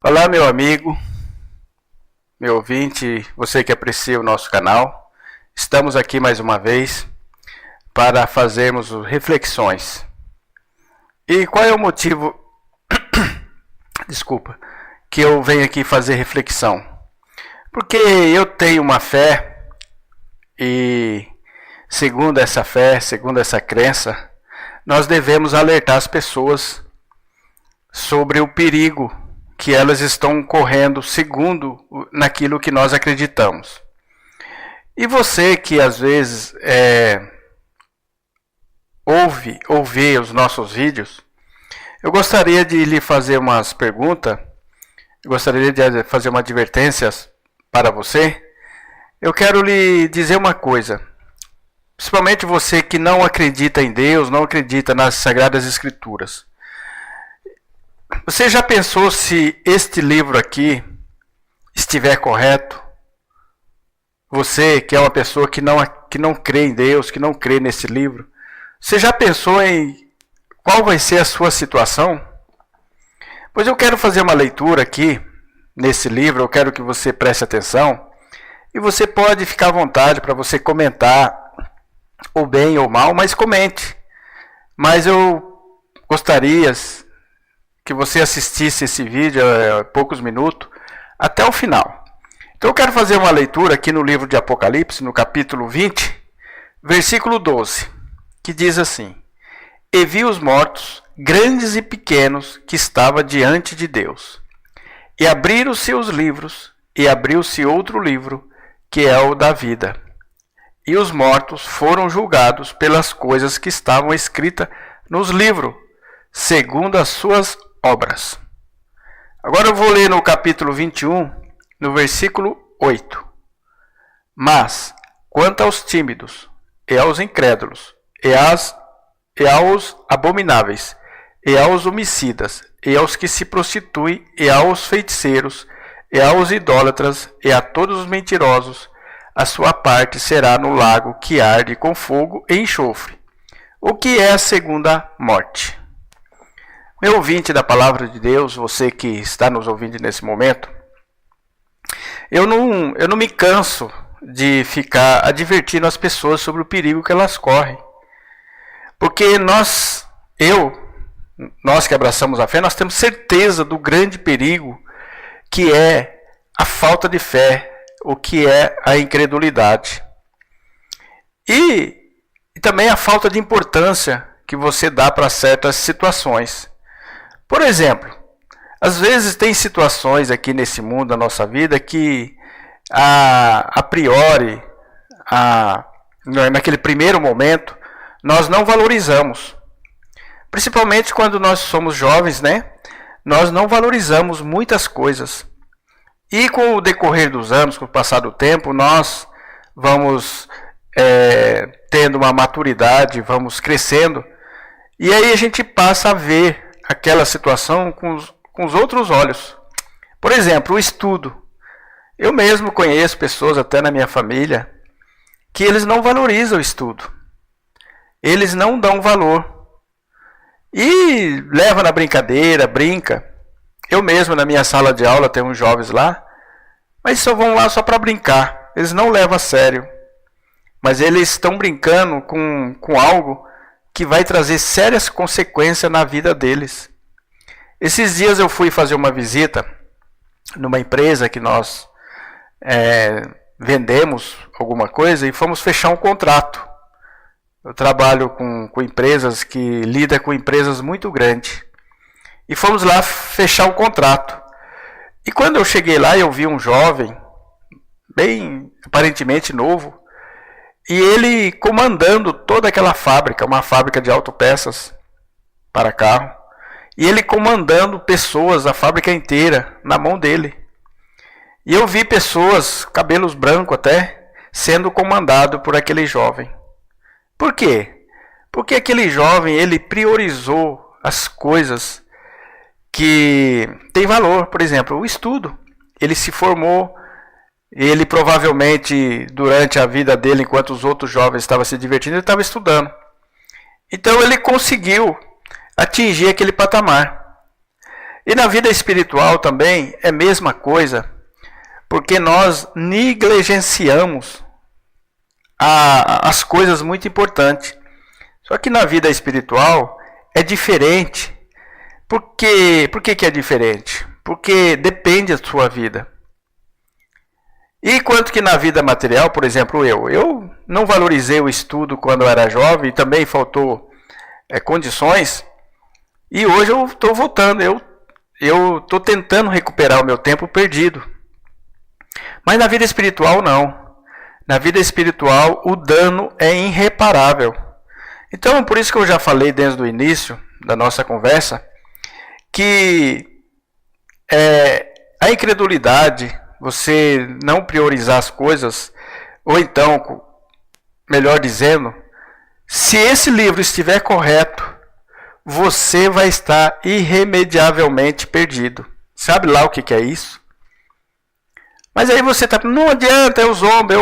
Olá, meu amigo, meu ouvinte, você que aprecia o nosso canal. Estamos aqui mais uma vez para fazermos reflexões. E qual é o motivo, desculpa, que eu venho aqui fazer reflexão? Porque eu tenho uma fé e, segundo essa fé, segundo essa crença, nós devemos alertar as pessoas sobre o perigo que elas estão correndo segundo naquilo que nós acreditamos. E você que às vezes ouve ou vê os nossos vídeos, eu gostaria de lhe fazer umas perguntas, gostaria de fazer uma advertência para você. Eu quero lhe dizer uma coisa, principalmente você que não acredita em Deus, não acredita nas Sagradas Escrituras. Você já pensou se este livro aqui estiver correto? Você que é uma pessoa que não crê em Deus, que não crê nesse livro, você já pensou em qual vai ser a sua situação? Pois eu quero fazer uma leitura aqui, nesse livro, eu quero que você preste atenção, e você pode ficar à vontade para você comentar, ou bem ou mal, mas comente. Mas eu gostaria que você assistisse esse vídeo há poucos minutos, até o final. Então eu quero fazer uma leitura aqui no livro de Apocalipse, no capítulo 20, versículo 12, que diz assim: E vi os mortos, grandes e pequenos, que estavam diante de Deus. E abriram-se os livros, e abriu-se outro livro, que é o da vida. E os mortos foram julgados pelas coisas que estavam escritas nos livros, segundo as suas obras. Agora eu vou ler no capítulo 21, no versículo 8. Mas, quanto aos tímidos, e aos incrédulos, e aos abomináveis, e aos homicidas, e aos que se prostituem, e aos feiticeiros, e aos idólatras, e a todos os mentirosos, a sua parte será no lago que arde com fogo e enxofre, o que é a segunda morte. Meu ouvinte da Palavra de Deus, você que está nos ouvindo nesse momento, eu não me canso de ficar advertindo as pessoas sobre o perigo que elas correm. Porque nós que abraçamos a fé, nós temos certeza do grande perigo que é a falta de fé, o que é a incredulidade. E também a falta de importância que você dá para certas situações. Por exemplo, às vezes tem situações aqui nesse mundo, na nossa vida, que a priori, naquele primeiro momento, nós não valorizamos. Principalmente quando nós somos jovens, né? Nós não valorizamos muitas coisas. E com o decorrer dos anos, com o passar do tempo, nós vamos tendo uma maturidade, vamos crescendo. E aí a gente passa a ver aquela situação com os outros olhos. Por exemplo, o estudo. Eu mesmo conheço pessoas, até na minha família, que eles não valorizam o estudo. Eles não dão valor. E leva na brincadeira, brinca. Eu mesmo, na minha sala de aula, tenho uns jovens lá, mas só vão lá só para brincar. Eles não levam a sério. Mas eles estão brincando com algo que vai trazer sérias consequências na vida deles. Esses dias eu fui fazer uma visita numa empresa que nós vendemos alguma coisa e fomos fechar um contrato. Eu trabalho com empresas que lidam com empresas muito grandes. E fomos lá fechar um contrato. E quando eu cheguei lá, eu vi um jovem, bem aparentemente novo, e ele comandando toda aquela fábrica, uma fábrica de autopeças para carro. E ele comandando pessoas, a fábrica inteira, na mão dele. E eu vi pessoas, cabelos brancos até, sendo comandado por aquele jovem. Por quê? Porque aquele jovem, ele priorizou as coisas que têm valor. Por exemplo, o estudo. Ele se formou. Ele provavelmente, durante a vida dele, enquanto os outros jovens estavam se divertindo, ele estava estudando. Então ele conseguiu atingir aquele patamar. E na vida espiritual também é a mesma coisa, porque nós negligenciamos as coisas muito importantes. Só que na vida espiritual é diferente. Por que é diferente? Porque depende da sua vida. E quanto que na vida material, por exemplo, eu não valorizei o estudo quando eu era jovem, também faltou condições, e hoje eu estou voltando, eu estou tentando recuperar o meu tempo perdido. Mas na vida espiritual não. Na vida espiritual o dano é irreparável. Então por isso que eu já falei desde o início da nossa conversa, que a incredulidade, você não priorizar as coisas, ou então, melhor dizendo, se esse livro estiver correto, você vai estar irremediavelmente perdido. Sabe lá o que é isso? Mas aí você está, não adianta, eu zombo,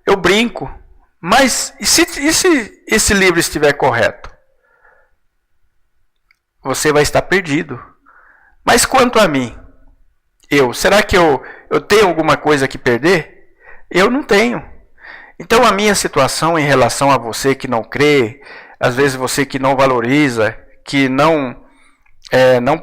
eu brinco. Mas e se esse livro estiver correto? Você vai estar perdido. Mas quanto a mim, será que eu tenho alguma coisa que perder? Eu não tenho. Então a minha situação em relação a você que não crê, às vezes você que não valoriza, que não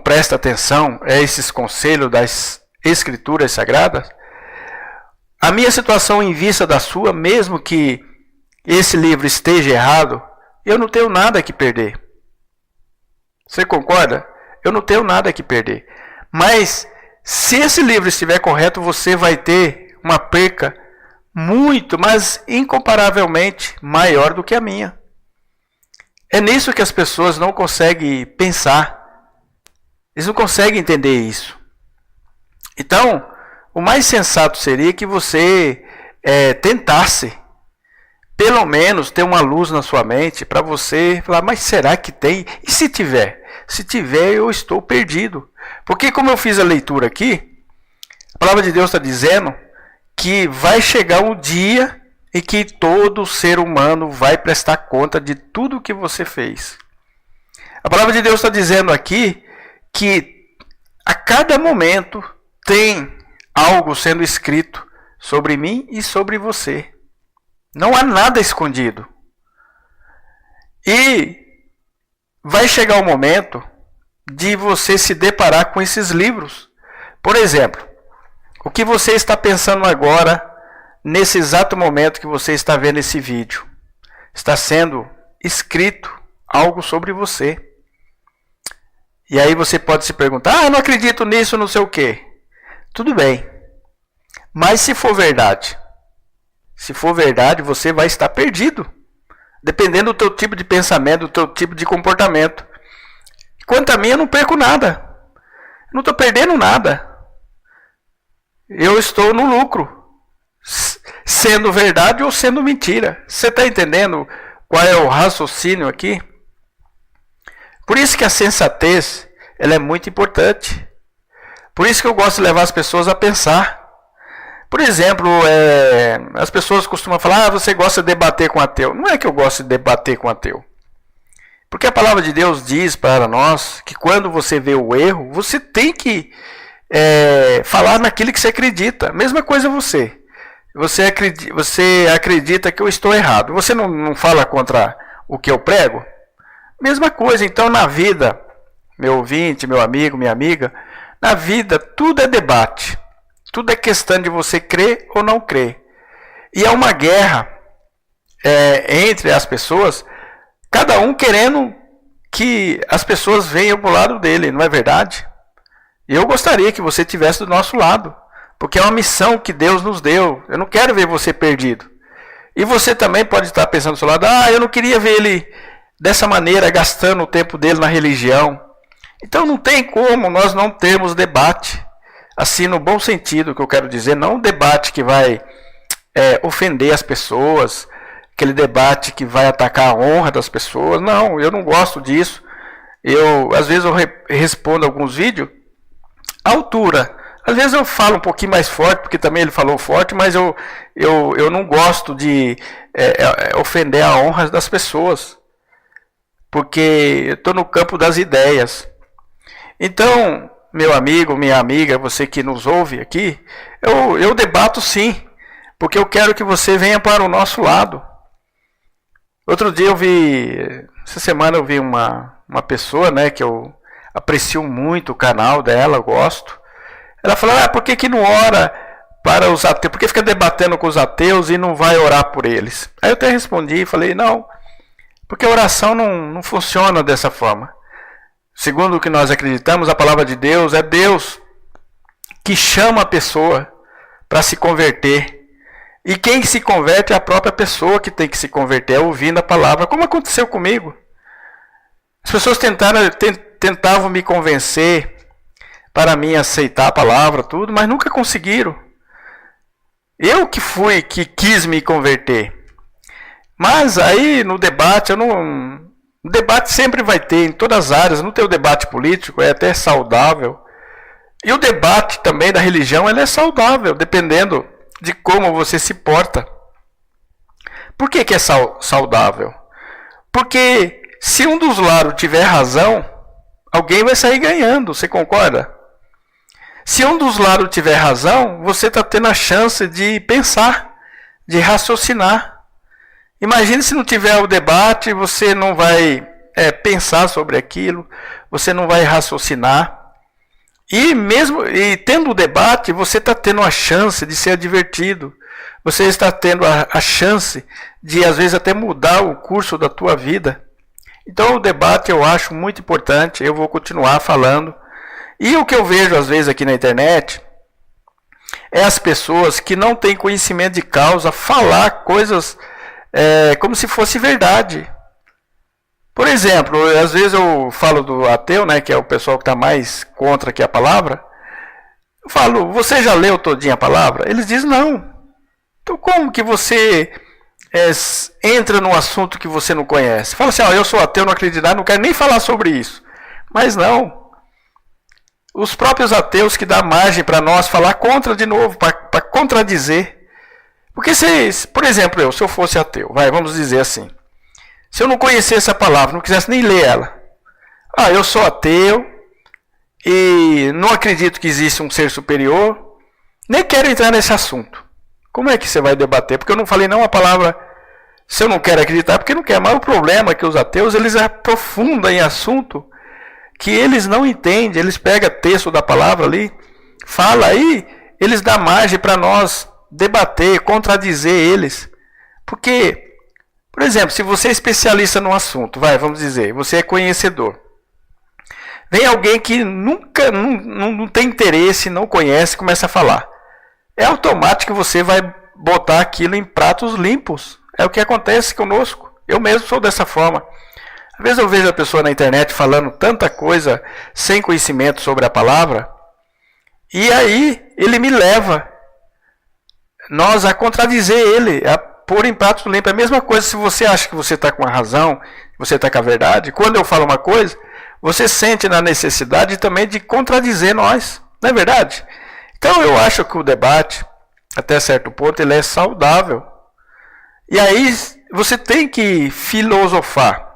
presta atenção a esses conselhos das Escrituras Sagradas, a minha situação em vista da sua, mesmo que esse livro esteja errado, eu não tenho nada que perder. Você concorda? Eu não tenho nada que perder. Mas se esse livro estiver correto, você vai ter uma perca muito, mas incomparavelmente maior do que a minha. É nisso que as pessoas não conseguem pensar. Eles não conseguem entender isso. Então, o mais sensato seria que você tentasse, pelo menos, ter uma luz na sua mente para você falar, mas será que tem? E se tiver? Se tiver, eu estou perdido. Porque como eu fiz a leitura aqui, a palavra de Deus está dizendo que vai chegar um dia em que todo ser humano vai prestar conta de tudo que você fez. A palavra de Deus está dizendo aqui que a cada momento tem algo sendo escrito sobre mim e sobre você. Não há nada escondido. E vai chegar o momento de você se deparar com esses livros. Por exemplo, o que você está pensando agora, nesse exato momento que você está vendo esse vídeo? Está sendo escrito algo sobre você. E aí você pode se perguntar, eu não acredito nisso, não sei o quê. Tudo bem. Mas se for verdade, você vai estar perdido. Dependendo do teu tipo de pensamento, do teu tipo de comportamento. Quanto a mim, eu não perco nada. Eu não estou perdendo nada. Eu estou no lucro. Sendo verdade ou sendo mentira. Você está entendendo qual é o raciocínio aqui? Por isso que a sensatez ela é muito importante. Por isso que eu gosto de levar as pessoas a pensar. Por exemplo, as pessoas costumam falar, você gosta de debater com ateu. Não é que eu gosto de debater com ateu. Porque a palavra de Deus diz para nós que quando você vê o erro, você tem que falar naquilo que você acredita. Mesma coisa você. Você acredita que eu estou errado. Você não fala contra o que eu prego? Mesma coisa. Então, na vida, meu ouvinte, meu amigo, minha amiga, na vida tudo é debate. Tudo é questão de você crer ou não crer. E é uma guerra entre as pessoas, cada um querendo que as pessoas venham para o lado dele, não é verdade? E eu gostaria que você estivesse do nosso lado, porque é uma missão que Deus nos deu. Eu não quero ver você perdido. E você também pode estar pensando do seu lado, eu não queria ver ele dessa maneira, gastando o tempo dele na religião. Então não tem como nós não termos debate. Assim, no bom sentido que eu quero dizer, não um debate que vai ofender as pessoas, aquele debate que vai atacar a honra das pessoas. Não, eu não gosto disso. Às vezes eu respondo alguns vídeos à altura. Às vezes eu falo um pouquinho mais forte, porque também ele falou forte, mas eu não gosto de ofender a honra das pessoas. Porque eu estou no campo das ideias. Então, meu amigo, minha amiga, você que nos ouve aqui, eu debato sim, porque eu quero que você venha para o nosso lado. Outro dia essa semana eu vi uma pessoa, né, que eu aprecio muito o canal dela, eu gosto. Ela falou, por que não ora para os ateus? Por que fica debatendo com os ateus e não vai orar por eles? Aí eu até respondi e falei, não, porque a oração não funciona dessa forma. Segundo o que nós acreditamos, a palavra de Deus é Deus que chama a pessoa para se converter. E quem se converte é a própria pessoa que tem que se converter, ouvindo a palavra, como aconteceu comigo. As pessoas tentavam me convencer para mim aceitar a palavra, tudo, mas nunca conseguiram. Eu que quis me converter. Mas aí no debate, o debate sempre vai ter, em todas as áreas, não tem o debate político, é até saudável. E o debate também da religião, ele é saudável, dependendo de como você se porta. Por que é saudável? Porque se um dos lados tiver razão, alguém vai sair ganhando, você concorda? Se um dos lados tiver razão, você está tendo a chance de pensar, de raciocinar. Imagine se não tiver o debate, você não vai pensar sobre aquilo, você não vai raciocinar. E tendo o debate, você está tendo a chance de ser advertido. Você está tendo a chance de, às vezes, até mudar o curso da tua vida. Então, o debate eu acho muito importante. Eu vou continuar falando. E o que eu vejo, às vezes, aqui na internet, é as pessoas que não têm conhecimento de causa falar coisas como se fosse verdade. Por exemplo, às vezes eu falo do ateu, né, que é o pessoal que está mais contra aqui a palavra. Eu falo, você já leu todinha a palavra? Eles dizem, não. Então como que você entra num assunto que você não conhece? Fala assim, eu sou ateu, não acredito em nada, não quero nem falar sobre isso. Mas não. Os próprios ateus que dão margem para nós falar contra de novo, para contradizer. Porque por exemplo, se eu fosse ateu, vamos dizer assim. Se eu não conhecesse a palavra, não quisesse nem ler ela. Eu sou ateu e não acredito que existe um ser superior. Nem quero entrar nesse assunto. Como é que você vai debater? Porque eu não falei não a palavra, se eu não quero acreditar, porque não quero. Mas o problema é que os ateus, eles aprofundam em assunto que eles não entendem. Eles pegam texto da palavra ali, fala aí, eles dão margem para nós debater, contradizer eles. Porque... Por exemplo, se você é especialista num assunto, vamos dizer, você é conhecedor. Vem alguém que nunca, não tem interesse, não conhece, começa a falar. É automático que você vai botar aquilo em pratos limpos. É o que acontece conosco. Eu mesmo sou dessa forma. Às vezes eu vejo a pessoa na internet falando tanta coisa sem conhecimento sobre a palavra, e aí ele me leva a contradizer ele, a pôr em pratos limpos. É a mesma coisa se você acha que você está com a razão, que você está com a verdade. Quando eu falo uma coisa, você sente na necessidade também de contradizer nós. Não é verdade? Então eu acho que o debate, até certo ponto, ele é saudável. E aí você tem que filosofar.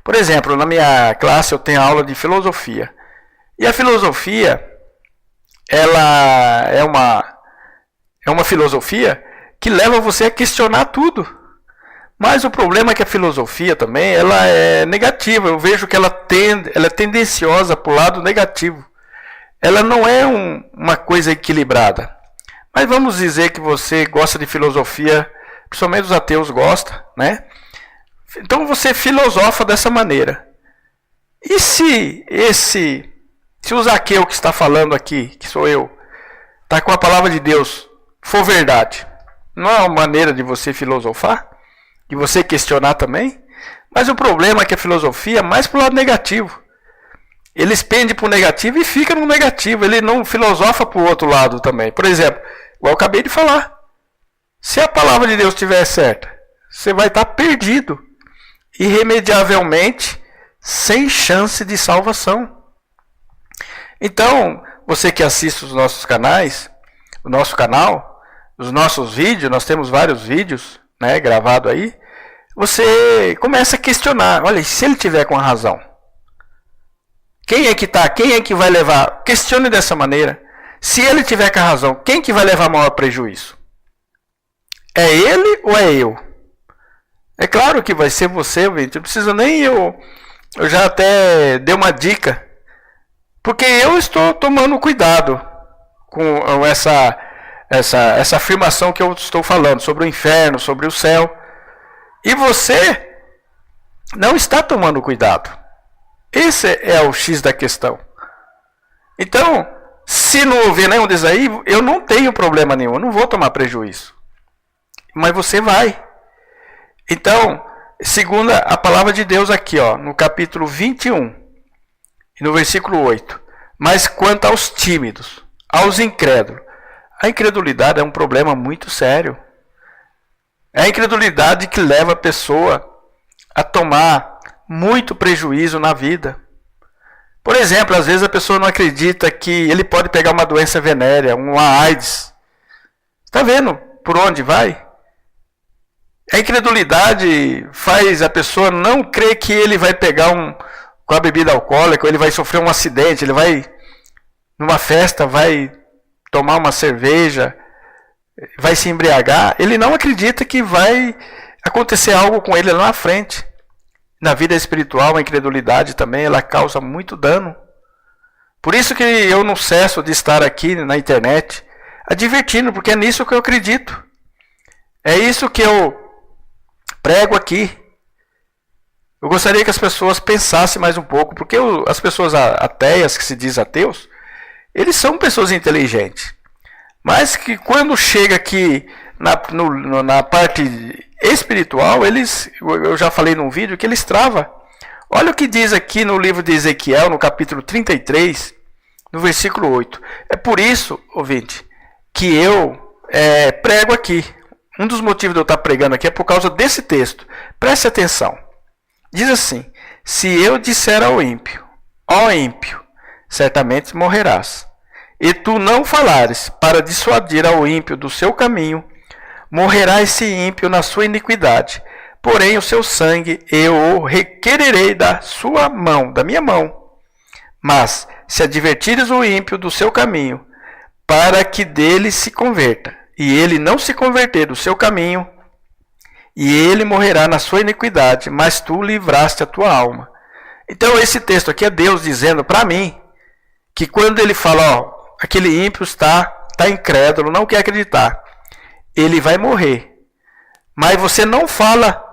Por exemplo, na minha classe eu tenho aula de filosofia. E a filosofia, ela é uma filosofia que leva você a questionar tudo. Mas o problema é que a filosofia também, ela é negativa. Eu vejo que ela é tendenciosa para o lado negativo. Ela não é uma coisa equilibrada. Mas vamos dizer que você gosta de filosofia, principalmente os ateus gostam, né? Então você filosofa dessa maneira. E se o Zaqueu que está falando aqui, que sou eu, está com a palavra de Deus, for verdade, não é uma maneira de você filosofar? De você questionar também? Mas o problema é que a filosofia é mais para o lado negativo. Ele pende para o negativo e fica no negativo. Ele não filosofa para o outro lado também. Por exemplo, igual eu acabei de falar. Se a palavra de Deus estiver certa, você vai estar perdido. Irremediavelmente, sem chance de salvação. Então, você que assiste os nossos canais, o nosso canal, os nossos vídeos, nós temos vários vídeos, né, gravados aí, você começa a questionar, olha, se ele tiver com a razão? Quem é que tá? Quem é que vai levar? Questione dessa maneira. Se ele tiver com a razão, quem que vai levar maior prejuízo? É ele ou é eu? É claro que vai ser você, gente. Não precisa nem eu já até dei uma dica. Porque eu estou tomando cuidado com essa afirmação que eu estou falando sobre o inferno, sobre o céu. E você não está tomando cuidado. Esse é o X da questão. Então, se não houver nenhum desses aí, eu não tenho problema nenhum, eu não vou tomar prejuízo. Mas você vai. Então, segundo a palavra de Deus aqui, ó, no capítulo 21, e no versículo 8. Mas quanto aos tímidos, aos incrédulos, a incredulidade é um problema muito sério. É a incredulidade que leva a pessoa a tomar muito prejuízo na vida. Por exemplo, às vezes a pessoa não acredita que ele pode pegar uma doença venérea, uma AIDS. Está vendo por onde vai? A incredulidade faz a pessoa não crer que ele vai pegar com a bebida alcoólica, ou ele vai sofrer um acidente, ele vai numa festa, vai tomar uma cerveja, vai se embriagar. Ele não acredita que vai acontecer algo com ele lá na frente. Na vida espiritual, a incredulidade também, ela causa muito dano. Por isso que eu não cesso de estar aqui na internet, advertindo, porque é nisso que eu acredito. É isso que eu prego aqui. Eu gostaria que as pessoas pensassem mais um pouco, porque as pessoas ateias, que se diz ateus, eles são pessoas inteligentes. Mas que quando chega aqui na parte espiritual, eu já falei num vídeo que eles travam. Olha o que diz aqui no livro de Ezequiel, no capítulo 33, no versículo 8. É por isso, ouvinte, que eu prego aqui. Um dos motivos de eu estar pregando aqui é por causa desse texto. Preste atenção. Diz assim: se eu disser ao ímpio, ó ímpio, certamente morrerás, e tu não falares para dissuadir ao ímpio do seu caminho, morrerá esse ímpio na sua iniquidade, porém o seu sangue eu o requererei da sua mão, da minha mão. Mas se advertires o ímpio do seu caminho, para que dele se converta, e ele não se converter do seu caminho, e ele morrerá na sua iniquidade, mas tu livraste a tua alma. Então esse texto aqui é Deus dizendo para mim, que quando ele fala, ó, aquele ímpio está incrédulo, não quer acreditar, ele vai morrer. Mas você não fala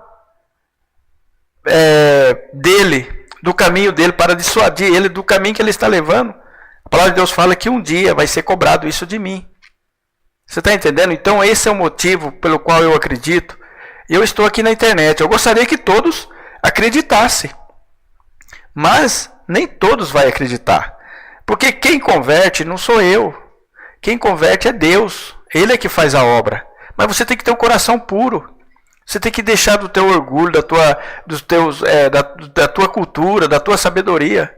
dele, do caminho dele, para dissuadir ele do caminho que ele está levando. A palavra de Deus fala que um dia vai ser cobrado isso de mim. Você está entendendo? Então esse é o motivo pelo qual eu acredito. Eu estou aqui na internet. Eu gostaria que todos acreditassem. Mas nem todos vão acreditar. Porque quem converte não sou eu. Quem converte é Deus. Ele é que faz a obra. Mas você tem que ter um coração puro. Você tem que deixar do teu orgulho, da tua cultura, da tua sabedoria.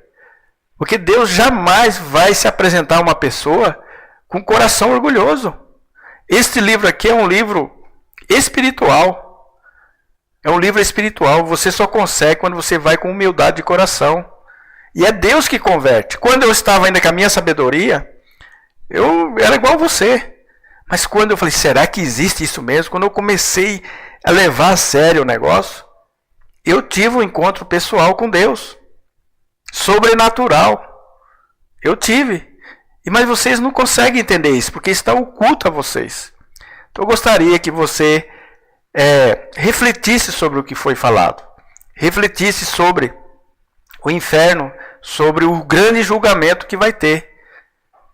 Porque Deus jamais vai se apresentar a uma pessoa com coração orgulhoso. Este livro aqui é um livro espiritual. É um livro espiritual. Você só consegue quando você vai com humildade de coração. E é Deus que converte. Quando eu estava ainda com a minha sabedoria, eu era igual você. Mas quando eu falei, será que existe isso mesmo? Quando eu comecei a levar a sério o negócio, eu tive um encontro pessoal com Deus. Sobrenatural. Eu tive. Mas vocês não conseguem entender isso, porque está oculto a vocês. Então eu gostaria que você refletisse sobre o que foi falado. Refletisse sobre o inferno, sobre o grande julgamento que vai ter.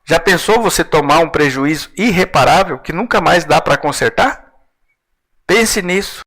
Já pensou você tomar um prejuízo irreparável que nunca mais dá para consertar? Pense nisso.